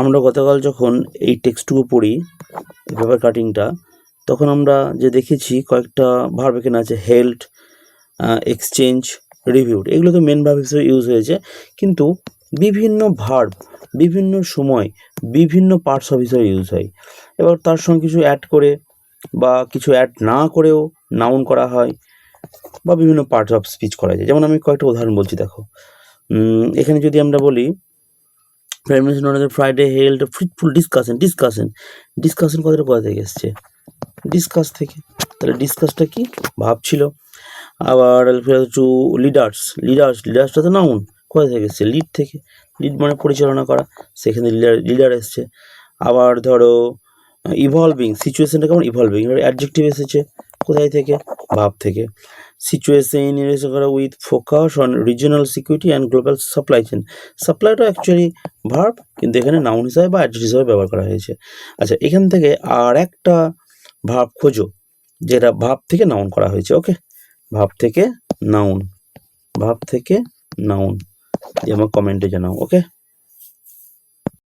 আমরা গতকাল যখন এই টেক্সটটুকু পড়ি, পেপার কাটিংটা, তখন আমরা যে দেখেছি কয়েকটা ভার্ব এখানে আছে, হেল্ড, এক্সচেঞ্জ, রিভিউড, এগুলোকে মেন ভার্ব হিসেবে ইউজ হয়েছে। কিন্তু বিভিন্ন ভার্ব বিভিন্ন সময় বিভিন্ন পার্টস অফ হিসেবে ইউজ হয়। এবার তার সঙ্গে কিছু অ্যাড করে বা কিছু অ্যাড না করেও নাউন করা হয় বা বিভিন্ন পার্টস অফ স্পিচ করা যায়। যেমন আমি কয়েকটা উদাহরণ বলছি, দেখো। এখানে যদি আমরা বলি prime minister Narendra Friday held fruitful discussion কথাটা কোথা থেকে এসছে? ডিসকাস থেকে। তাহলে ডিসকাসটা কি? ভাব ছিল। আবার টু লিডার্সটা তো নাউন, কোথা থেকে এসছে? লিড থেকে। লিড মানে পরিচালনা করা, সেখানে লিডার এসছে। আবার ধরো ইভলভিং, সিচুয়েশনটা কেমন ইভলভিং, এবার অ্যাডজেক্টিভ এসেছে কোথায় থেকে? ভাব থেকে। সিচুয়েশন ইজ করা with focus on regional security and global supply chain. সাপ্লাইটা অ্যাকচুয়ালি ভার্ব, কিন্তু এখানে নাউন হিসাবে বা অ্যাডজেক্টিভ হিসাবে ব্যবহার করা হয়েছে। আচ্ছা, এখান থেকে আর একটা ভার্ব খোঁজো যেটা ভাব থেকে নাউন করা হয়েছে। ওকে, ভাব থেকে নাউন, ভাব থেকে নাউন, দিয়ে আমার কমেন্টে জানাও। ওকে।